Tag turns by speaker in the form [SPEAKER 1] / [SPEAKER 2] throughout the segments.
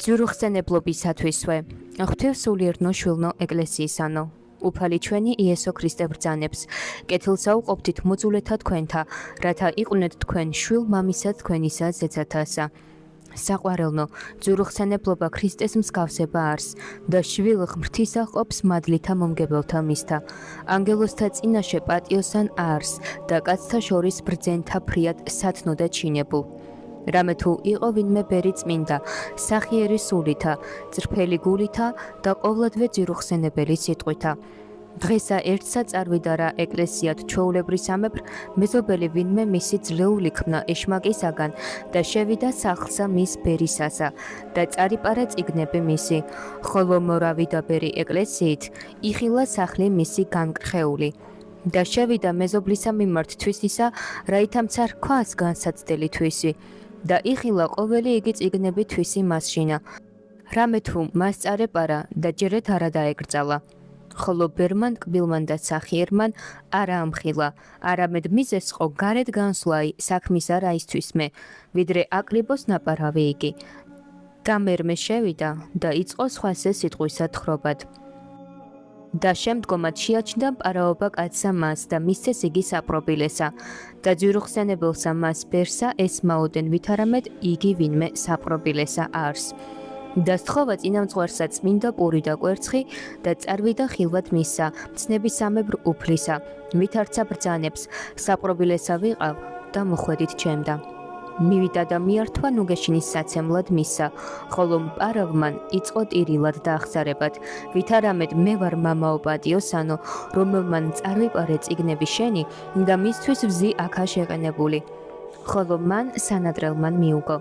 [SPEAKER 1] ძვირუხსენებლობისათვისვე ღვთივსულიერნო შვილნო ეკლესიისანო უფალი ჩვენი იესო ქრისტე ბრძანებს კეთილსა უყოფთით მოძულეთა თქვენთა რათა იყვნენ თქვენ შვილ მამისა თქვენისა ზეცათასა საყვარელნო ძვირუხსენებლობა ქრისტეს მსგავსება არს და შვილ ღმრთისა ყოფს მადლითა მომგებელთა მისთა ანგელოსთა წინაშე პატიოსან არს და კაცთა შორის ბრძენთა ფრიად სათნო და ჩინებულ რამე თუ იყო ვინმე ბერი წმინდა სახიერი სულითა წრფელი გულითა და ყოვლადვე ძვირუხსენებელი სიტყვითა დღესა ერთსა წარვიდა რა ეკლესიად ჩვეულებრისამებრ მეზობელი ვინმე მისი ძლეული ქმნა ეშმაკისაგან და შევიდა სახლსა მის ბერისასა და წარიპარა წიგნები მისი ხოლო მორავი და ბერი ეკლესიით იხილა სახლი მისი განკრხეული და შევიდა მეზობლისა მიმართ თვისისა რაითამცა რქვას განსაცდელი თვისი და იხილა ყოველი იგი წიგნები თვისი მასშინა რამე თუ მას წარეპარა და ჯერეთ არა დაეკრძალა ხოლო ბერმან კბილმან და სახიერმან არა ამხილა არამედ მიზეს ყო გარეთ განსვლაი საქმისა რაისთვის მე ვიდრე აკრიბოს ნაპარავი იგი და მერმე შევიდა და იწყო სხვასე სიტყვისა თხრობად და შემდგომად შეაჩნდა პარაობა კაცსა მას და მისცეს იგი საპრობილესა და ძვირუხსენებელსა მას ბერსა ესმაოდენ ვითარამედ იგი ვინმე საპრობილესა არს და სთხოვა წინამძღვარსა წმინდა პური და კვერცხი და წარვიდა ხილვად მისსა მცნებისამებრ უფლისა ვითარცა ბრძანებს საპრობილესა ვიყავ და მოხვედით ჩემდა მივიდა და მიართვა ნუგეშინის საცემლად მისსა ხოლო პარავმან იწყო ტირილად და აღსარებად ვითარამედ მე ვარ მამაო პატიოსანო რომელმან წარვიპარე წიგნები შენი და მისთვის ვზი აქა შეყენებული ხოლო მან სანადრელმან მიუგო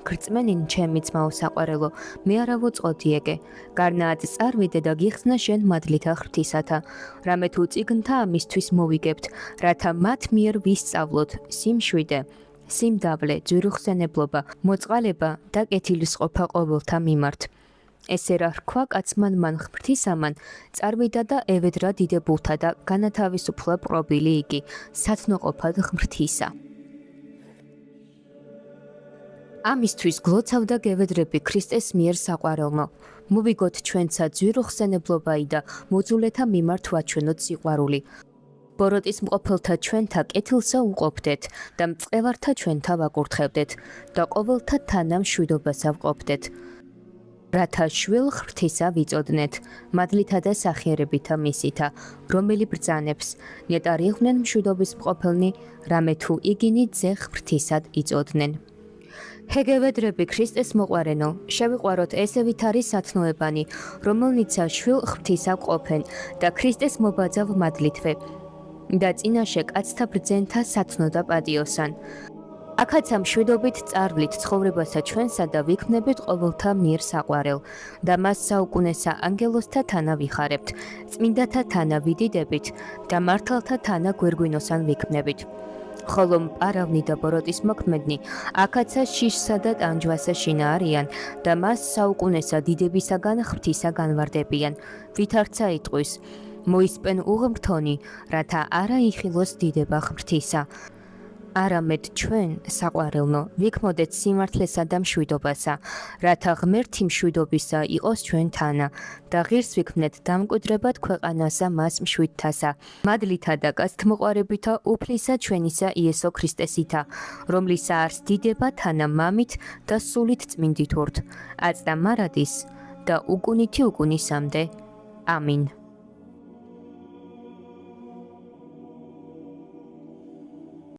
[SPEAKER 1] გრწმენინ ჩემი ძმაო საყვარელო მე არა ვუწყოდიეგე გარნაად წარვიდე და გიხსნა შენ მადლითა ღვთისათა რამე თუ წიგნთა ამისთვის მოვიგებთ რათა მათ მიერ ვისწავლოთ სიმშვიდე სიმდაბლე ძვირუხსენებლობა მოწყალება და კეთილისყოფა ყოველთა მიმართ ესე რა რქვა კაცმან მან ღვთისამან წარვიდა და ევედრა დიდებულთა და განათავისუფლა პრობილი იგი სათნოყოფად ღვთისა ამისთვის გლოცავდა გევედრები ქრისტეს მიერ საყვარელნო მოვიგოთ ჩვენცა ძვირუხსენებლობაი და მოძულეთა მიმართ ვაჩვენოთ სიყვარული ბოროტის მყოფელთა ჩვენთა კეთილსა უყოფდეთ და მწყევართა ჩვენთა ვაკურთხებდეთ და ყოველთა თანა მშვიდობასა ვყოფდეთ რათა შვილ ღვთისა ვიწოდნეთ მადლითა და სახიერებითა მისითა რომელი ბრძანებს ნეტარიყვნენ მშვიდობის მყოფელნი რამე თუ იგინი ძე ღვთისად იწოდნენ ჰეგევედრები ქრისტეს მოყვარენო შევიყვაროთ ესე ვითარი სათნოებანი რომელნიცა შვილ ღვთისა ყოფენ და ქრისტეს მობაძავ მადლითვე და წინაშე კაცთა ბრძენთა სათნო და პატიოსან აქაცა მშვიდობით წარვლით ცხოვრებასა ჩვენსა და ვიქმნებით ყოველთა მიერ საყვარელ და მას საუკუნესა ანგელოსთა თანა ვიხარებთ წმინდათა თანა ვიდიდებით და მართალთა თანა გვერგვინოსან ვიქმნებით ხოლო პარავნი და ბოროტის მოქმედნი აქაცა შიშსა და ტანჯვასა შინა არიან და მას საუკუნესა დიდებისაგან ღვთისა განვარდებიან ვითარცა იტყვის მოისპენ უღმრთონი რათა არა იხილოს დიდება ღვთისა არამედ ჩვენ საყვარელნო ვიქმოდეთ სიმართლესა და მშვიდობასა რათა ღმერთი მშვიდობისა იყოს ჩვენ თანა და ღირს ვიქმნეთ დამკვიდრებად ქვეყანასა მას მშვიდთასა მადლითა და კაცთმოყვარევითა უფლისა ჩვენისა იესო ქრისტესითა რომლისა არს დიდება თანა მამით და სულით წმინდით ვართ აწდა მარადის და უკუნითი უკუნისამდე ამინ